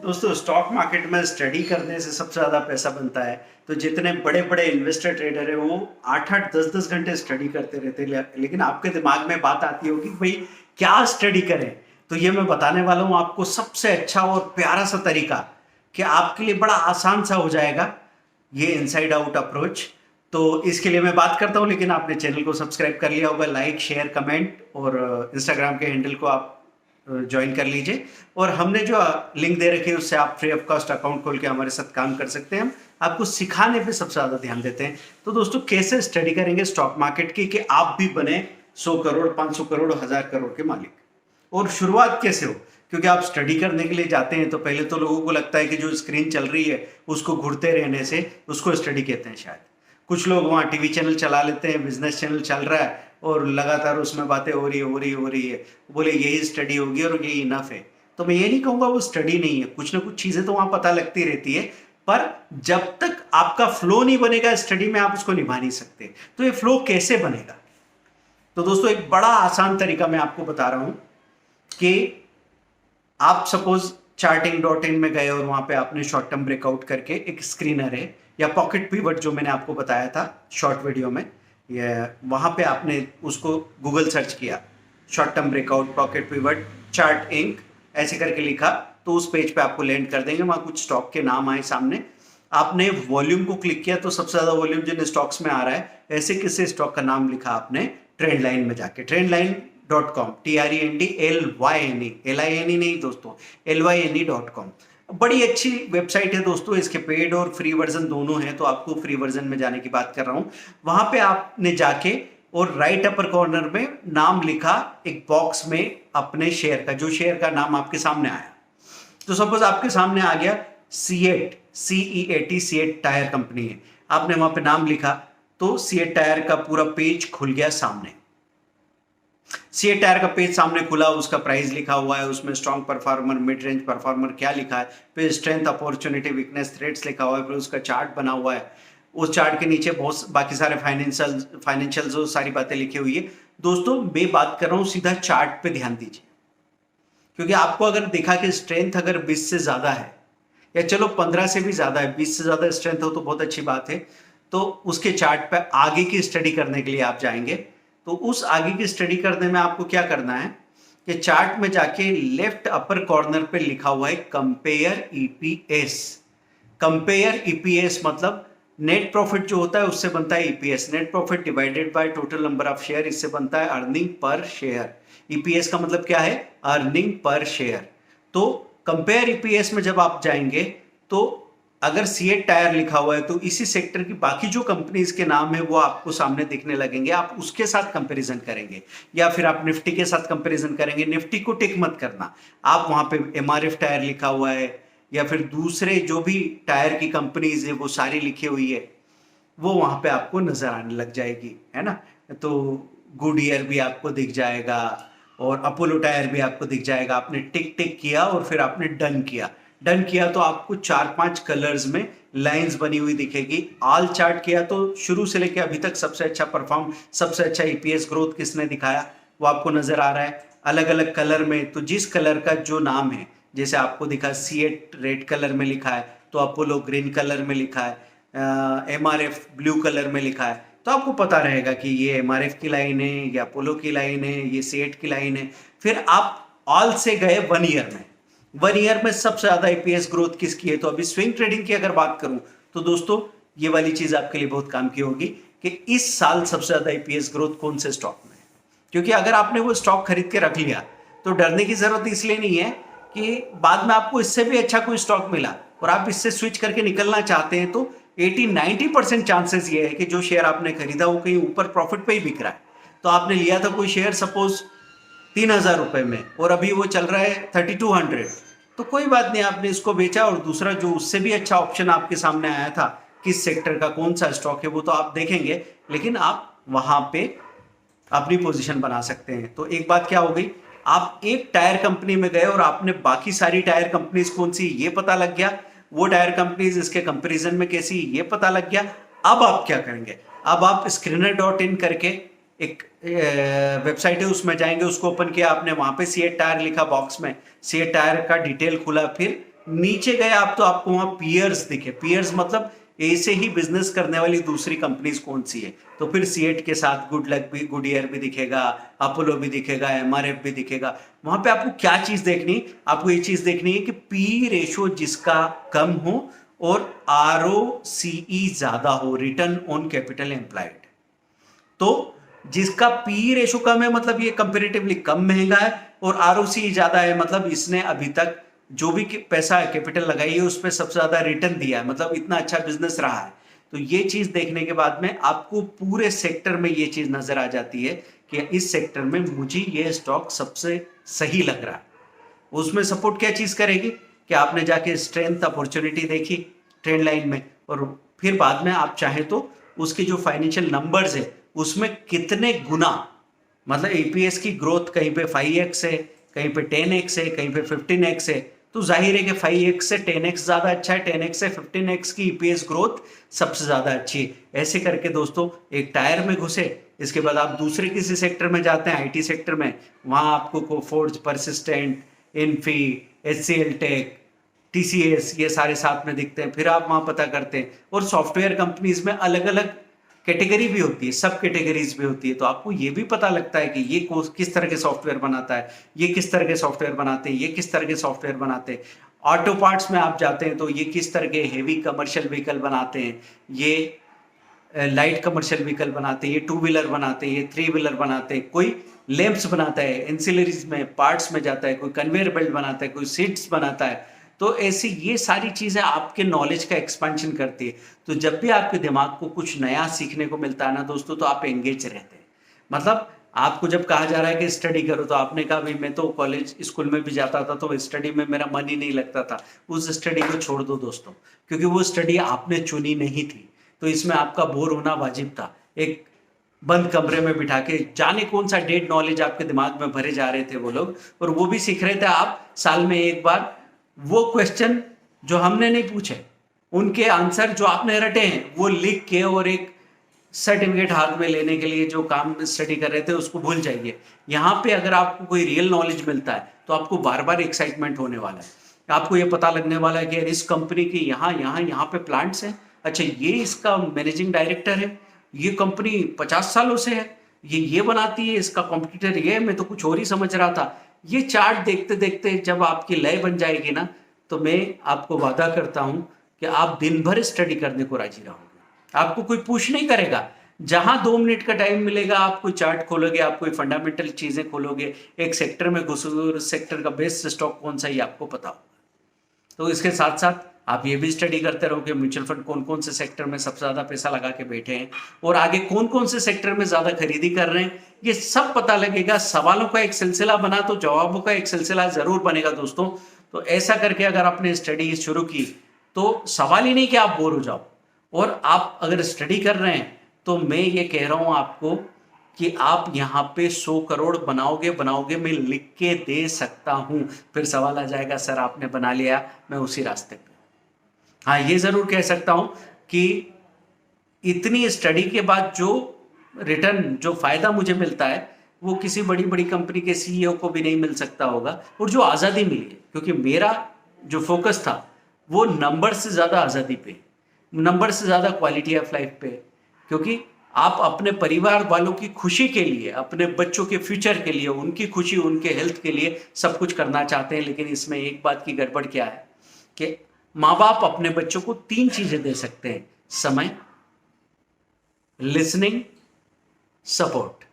दोस्तों stock market में study करने से सबसे ज़्यादा पैसा बनता है। तो जितने बड़े बड़े इन्वेस्टर ट्रेडर है वो 8-8 10-10 घंटे स्टडी करते रहते हैं। लेकिन आपके दिमाग में बात आती होगी कि भाई क्या स्टडी करें। तो ये मैं बताने वाला हूँ आपको सबसे अच्छा और प्यारा सा तरीका कि आपके लिए बड़ा आसान सा हो जाएगा ये इनसाइड आउट अप्रोच। तो इसके लिए मैं बात करता हूँ, लेकिन आपने चैनल को सब्सक्राइब कर लिया होगा, लाइक शेयर कमेंट और इंस्टाग्राम के हैंडल को आप ज्वाइन कर लीजिए। और हमने जो लिंक दे रखी है उससे आप फ्री ऑफ कॉस्ट अकाउंट खोल के हमारे साथ काम कर सकते हैं। हम आपको सिखाने पे सबसे ज़्यादा ध्यान देते हैं। तो दोस्तों कैसे स्टडी करेंगे स्टॉक मार्केट की कि आप भी बने 100 करोड़ 500 करोड़ 1000 करोड़ के मालिक। और शुरुआत कैसे हो, क्योंकि आप स्टडी करने के लिए जाते हैं तो पहले तो लोगों को लगता है कि जो स्क्रीन चल रही है उसको घुरते रहने से उसको स्टडी कहते हैं। शायद कुछ लोग वहाँ टीवी चैनल चला लेते हैं, बिजनेस चैनल चल रहा है और लगातार उसमें बातें हो रही है, बोले यही स्टडी होगी और यही इनफ है। तो मैं ये नहीं कहूँगा वो स्टडी नहीं है, कुछ ना कुछ चीज़ें तो वहाँ पता लगती रहती है, पर जब तक आपका फ्लो नहीं बनेगा स्टडी में आप उसको निभा नहीं सकते। तो ये फ्लो कैसे बनेगा? तो दोस्तों एक बड़ा आसान तरीका मैं आपको बता रहा हूँ कि आप सपोज charting.in में गए और वहां पे आपने शॉर्ट टर्म ब्रेकआउट करके एक स्क्रीनर है या पॉकेट पिवट जो मैंने आपको बताया था शॉर्ट वीडियो में, ये वहां पे आपने उसको गूगल सर्च किया, short term breakout pocket pivot chart ink ऐसे करके लिखा, तो उस पेज पे आपको लैंड कर देंगे। वहां कुछ स्टॉक के नाम आए सामने, आपने वॉल्यूम को क्लिक किया तो सबसे ज्यादा वॉल्यूम जिन स्टॉक्स में आ रहा है ऐसे किसी स्टॉक का नाम लिखा आपने ट्रेंड लाइन में जाके, trendline.com TRENDLYNE नहीं दोस्तों, LYNE.com बड़ी अच्छी वेबसाइट है दोस्तों। इसके पेड और फ्री वर्जन दोनों हैं, तो आपको फ्री वर्जन में जाने की बात कर रहा हूं। वहां पे आपने जाके और राइट अपर कॉर्नर में नाम लिखा एक बॉक्स में अपने शेयर का, जो शेयर का नाम आपके सामने आया। तो सपोज आपके सामने आ गया CEAT, CEAT CEAT tyre company है, आपने वहां पे नाम लिखा तो सीएट टायर का पूरा पेज खुल गया सामने। सीएट टायर का पेज सामने खुला, उसका प्राइस लिखा हुआ है, उसमें strong performer mid range performer क्या लिखा है, फिर स्ट्रेंथ अपॉर्चुनिटी वीकनेस थ्रेट्स लिखा हुआ है, फिर उसका चार्ट बना हुआ है, उस चार्ट के नीचे बहुत बाकी सारे फाइनेंशियल जो सारी बातें लिखी हुई है। दोस्तों मैं बात कर रहा हूं सीधा चार्ट पे ध्यान दीजिए, क्योंकि आपको अगर देखा कि स्ट्रेंथ अगर 20 से ज्यादा है या चलो 15 से भी ज्यादा है, 20 से ज्यादा स्ट्रेंथ हो तो बहुत अच्छी बात है, तो उसके चार्ट पे आगे की स्टडी करने के लिए आप जाएंगे। तो उस आगे की स्टडी करने में आपको क्या करना है कि चार्ट में जाके लेफ्ट अपर कॉर्नर पे लिखा हुआ है कंपेयर ईपीएस। कंपेयर ईपीएस मतलब नेट प्रॉफिट जो होता है उससे बनता है EPS, net profit divided by total number of share, इससे बनता है अर्निंग पर शेयर। ईपीएस का मतलब क्या है? Earning per share. तो कंपेयर ईपीएस में जब आप जाएंगे तो अगर सीएट टायर लिखा हुआ है तो इसी सेक्टर की बाकी जो कंपनीज के नाम है वो आपको सामने दिखने लगेंगे, आप उसके साथ कंपैरिजन करेंगे या फिर आप निफ्टी के साथ कंपैरिजन करेंगे। निफ्टी को टिक मत करना, आप वहां पे एमआरएफ टायर लिखा हुआ है या फिर दूसरे जो भी टायर की कंपनीज है वो सारी लिखी हुई है, वो वहां पे आपको नजर आने लग जाएगी, है ना। तो गुडियर भी आपको दिख जाएगा और अपोलो टायर भी आपको दिख जाएगा। आपने टिक टिक किया और फिर आपने डन किया, डन किया तो आपको 4-5 कलर्स में लाइंस बनी हुई दिखेगी। ऑल चार्ट किया तो शुरू से लेकर अभी तक सबसे अच्छा परफॉर्म, सबसे अच्छा ईपीएस ग्रोथ किसने दिखाया वो आपको नजर आ रहा है अलग अलग कलर में। तो जिस कलर का जो नाम है, जैसे आपको दिखा सीएट रेड कलर में लिखा है तो अपोलो ग्रीन कलर में लिखा है, एमआरएफ ब्लू कलर में लिखा है, तो आपको पता रहेगा कि ये एमआरएफ की लाइन है, ये अपोलो की लाइन है, ये सीएट की लाइन है। फिर आप ऑल से गए 1 ईयर में, 1 ईयर में सबसे ज्यादा ईपीएस ग्रोथ किसकी है? तो अभी स्विंग ट्रेडिंग की अगर बात करूं तो दोस्तों ये वाली चीज आपके लिए बहुत काम की होगी कि इस साल सबसे ज्यादा ईपीएस ग्रोथ कौन से स्टॉक में है। क्योंकि अगर आपने वो स्टॉक खरीद के रख लिया तो डरने की जरूरत इसलिए नहीं है कि बाद में आपको इससे भी अच्छा कोई स्टॉक मिला और आप इससे स्विच करके निकलना चाहते हैं, तो 80-90% चांसेस ये है कि जो शेयर आपने खरीदा वो कहीं ऊपर प्रॉफिट पे ही बिक रहा है। तो आपने लिया था कोई शेयर सपोज 3000 रुपए में और अभी वो चल रहा है 3200, तो कोई बात नहीं, आपने इसको बेचा और दूसरा जो उससे भी अच्छा ऑप्शन आपके सामने आया था, किस सेक्टर का कौन सा स्टॉक है वो तो आप देखेंगे, लेकिन आप वहां पे अपनी पोजीशन बना सकते हैं। तो एक बात क्या हो गई, आप एक टायर कंपनी में गए और आपने बाकी सारी टायर कंपनीज कौन सी ये पता लग गया, वो टायर कंपनीज इसके कंपैरिजन में कैसी ये पता लग गया। अब आप क्या करेंगे? अब आप screener.in करके एक वेबसाइट है उसमें जाएंगे, उसको ओपन किया आपने, वहां पे सीएट टायर लिखा बॉक्स में, सीएट टायर का डिटेल खुला, फिर नीचे गए आप तो आपको वहां पीयर्स दिखे। पीयर्स मतलब ऐसे ही बिजनेस करने वाली दूसरी कंपनीज कौन सी है, तो फिर सीएट के साथ गुड लक भी, गुडियर भी दिखेगा, अपोलो भी दिखेगा, एमआरएफ भी दिखेगा। वहां पे आपको क्या चीज देखनी, आपको ये चीज देखनी है कि पी रेशो जिसका कम हो और आरओसीई ज्यादा हो, रिटर्न ऑन कैपिटल एम्प्लॉयड। तो जिसका पी रेशो कम है मतलब ये कंपेरेटिवली कम महंगा है, और आरओसी ज्यादा है मतलब इसने अभी तक जो भी पैसा कैपिटल लगाई है उस पर सबसे ज्यादा रिटर्न दिया है, मतलब इतना अच्छा बिजनेस रहा है। तो ये चीज देखने के बाद में आपको पूरे सेक्टर में ये चीज नजर आ जाती है कि इस सेक्टर में मुझे ये स्टॉक सबसे सही लग रहा है। उसमें सपोर्ट क्या चीज करेगी कि आपने जाके स्ट्रेंथ अपॉर्चुनिटी देखी ट्रेंड लाइन में, और फिर बाद में आप चाहे तो उसके जो फाइनेंशियल नंबर्स है उसमें कितने गुना, मतलब ईपीएस की ग्रोथ कहीं पे 5x है, कहीं पे 10x है, कहीं पे 15x है, तो जाहिर है कि 5x से 10x ज्यादा अच्छा है, 10x से 15x की ईपीएस ग्रोथ सबसे ज्यादा अच्छी है। ऐसे करके दोस्तों एक टायर में घुसे, इसके बाद आप दूसरे किसी सेक्टर में जाते हैं, आईटी सेक्टर में, वहां आपको कोफोर्ज, परसिस्टेंट, इन्फी, एचसीएल टेक, टीसीएस, ये सारे साथ में दिखते हैं। फिर आप वहां पता करते हैं, और सॉफ्टवेयर कंपनीज में अलग अलग कैटेगरी भी होती है, सब कैटेगरीज भी होती है, तो आपको ये भी पता लगता है कि ये किस तरह के सॉफ्टवेयर बनाता है, ये किस तरह के सॉफ्टवेयर बनाते हैं, ये किस तरह के सॉफ्टवेयर बनाते हैं। ऑटो पार्ट्स में आप जाते हैं तो ये किस तरह के हेवी कमर्शियल व्हीकल बनाते हैं, ये लाइट कमर्शियल व्हीकल बनाते हैं, ये टू व्हीलर बनाते हैं, ये थ्री व्हीलर बनाते हैं, कोई लैंप्स बनाता है, एंसिलरीज में पार्ट्स में जाता है, कोई कन्वेयर बेल्ट बनाता है, कोई सीट्स बनाता है। तो ऐसे ये सारी चीजें आपके नॉलेज का एक्सपेंशन करती है। तो जब भी आपके दिमाग को कुछ नया सीखने को मिलता है ना दोस्तों, तो आप एंगेज रहते हैं। मतलब आपको जब कहा जा रहा है कि स्टडी करो, तो आपने कहा भाई मैं तो कॉलेज स्कूल में भी जाता था तो स्टडी में मेरा मन ही नहीं लगता था, उस स्टडी को छोड़ दो दोस्तों, क्योंकि वो स्टडी आपने चुनी नहीं थी। तो इसमें आपका बोर होना वाजिब था। एक बंद कमरे में बिठा के जाने कौन सा डेड नॉलेज आपके दिमाग में भरे जा रहे थे वो लोग, और वो भी सीख रहे थे आप साल में एक बार वो क्वेश्चन जो हमने नहीं पूछे, उनके आंसर जो आपने रटे हैं वो लिख के, और एक सर्टिफिकेट हाथ में लेने के लिए जो काम स्टडी कर रहे थे उसको भूल जाइए। यहाँ पे अगर आपको कोई रियल नॉलेज मिलता है तो आपको बार बार एक्साइटमेंट होने वाला है। आपको ये पता लगने वाला है कि इस कंपनी की यहाँ यहाँ यहाँ पे प्लांट्स हैं, अच्छा ये इसका मैनेजिंग डायरेक्टर है, ये कंपनी 50 सालों से है, ये बनाती है, इसका कॉम्पिटिटर ये है, मैं तो कुछ और ही समझ रहा था। ये चार्ट देखते देखते जब आपकी लय बन जाएगी ना, तो मैं आपको वादा करता हूं कि आप दिन भर स्टडी करने को राजी रहोगे। आपको कोई पूछ नहीं करेगा, जहां 2 मिनट का टाइम मिलेगा आप कोई चार्ट खोलोगे, आप कोई फंडामेंटल चीजें खोलोगे, एक सेक्टर में घुसोगे, उस सेक्टर का बेस्ट स्टॉक कौन सा, ये आपको पता होगा। तो इसके साथ साथ आप ये भी स्टडी करते रहो कि म्यूचुअल फंड कौन कौन से सेक्टर में सबसे ज्यादा पैसा लगा के बैठे हैं, और आगे कौन कौन से सेक्टर में ज्यादा खरीदी कर रहे हैं, ये सब पता लगेगा। सवालों का एक सिलसिला बना तो जवाबों का एक सिलसिला जरूर बनेगा दोस्तों। तो ऐसा करके अगर आपने स्टडी शुरू की तो सवाल ही नहीं कि आप बोर हो जाओ, और आप अगर स्टडी कर रहे हैं तो मैं ये कह रहा हूं आपको कि आप यहाँ पे 100 करोड़ बनाओगे बनाओगे, मैं लिख के दे सकता हूं। फिर सवाल आ जाएगा सर आपने बना लिया, मैं उसी रास्ते पे। हाँ ये जरूर कह सकता हूं कि इतनी स्टडी के बाद जो रिटर्न, जो फायदा मुझे मिलता है वो किसी बड़ी बड़ी कंपनी के सीईओ को भी नहीं मिल सकता होगा। और जो आज़ादी मिली है, क्योंकि मेरा जो फोकस था वो नंबर से ज़्यादा आज़ादी पे, नंबर से ज़्यादा क्वालिटी ऑफ लाइफ पे, क्योंकि आप अपने परिवार वालों की खुशी के लिए, अपने बच्चों के फ्यूचर के लिए, उनकी खुशी, उनके हेल्थ के लिए सब कुछ करना चाहते हैं। लेकिन इसमें एक बात की गड़बड़ क्या है कि माँ बाप अपने बच्चों को 3 चीजें दे सकते हैं, समय, लिसनिंग, सपोर्ट।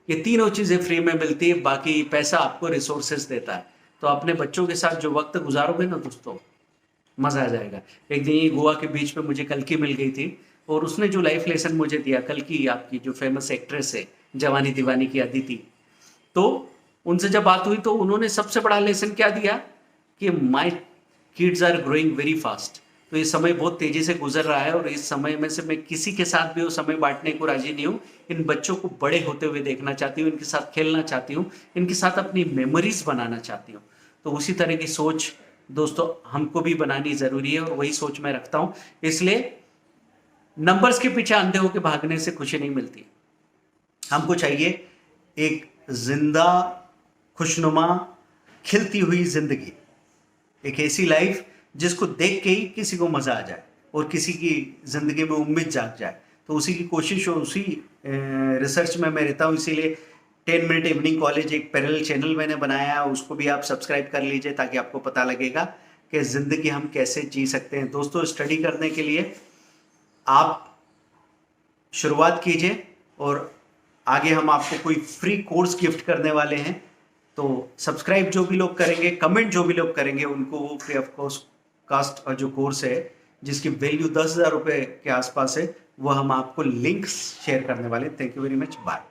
ये तीनों चीजें फ्री में मिलती है, बाकी पैसा आपको रिसोर्सेज देता है। तो अपने बच्चों के साथ जो वक्त गुजारोगे ना दोस्तों, मजा आ जाएगा। एक दिन ये गोवा के बीच पे मुझे कल्कि मिल गई थी, और उसने जो लाइफ लेसन मुझे दिया, कल्कि आपकी जो फेमस एक्ट्रेस है जवानी दीवानी की अदिति, तो उनसे जब बात हुई तो उन्होंने सबसे बड़ा लेसन क्या दिया कि my kids are growing very fast. तो ये समय बहुत तेजी से गुजर रहा है, और इस समय में से मैं किसी के साथ भी वो समय बांटने को राजी नहीं हूँ। इन बच्चों को बड़े होते हुए देखना चाहती हूँ, इनके साथ खेलना चाहती हूँ, इनके साथ अपनी मेमोरीज बनाना चाहती हूँ। तो उसी तरह की सोच दोस्तों हमको भी बनानी जरूरी है, और वही सोच मैं रखता हूँ। इसलिए नंबर्स के पीछे अंधे होकर भागने से खुशी नहीं मिलती। हमको चाहिए एक जिंदा, खुशनुमा, खिलती हुई जिंदगी, एक ऐसी लाइफ जिसको देख के ही किसी को मजा आ जाए और किसी की जिंदगी में उम्मीद जाग जाए। तो उसी की कोशिश और उसी रिसर्च में मैं रहता हूँ, इसीलिए 10 मिनट इवनिंग कॉलेज एक पैरेलल चैनल मैंने बनाया है, उसको भी आप सब्सक्राइब कर लीजिए ताकि आपको पता लगेगा कि ज़िंदगी हम कैसे जी सकते हैं। दोस्तों, स्टडी करने के लिए आप शुरुआत कीजिए और आगे हम आपको कोई फ्री कोर्स गिफ्ट करने वाले हैं। तो सब्सक्राइब जो भी लोग करेंगे, कमेंट जो भी लोग करेंगे, उनको वो फ्री ऑफ कास्ट जो कोर्स है जिसकी वैल्यू 10,000 रुपये के आसपास है, वो हम आपको लिंक्स शेयर करने वाले। Thank you very much, bye.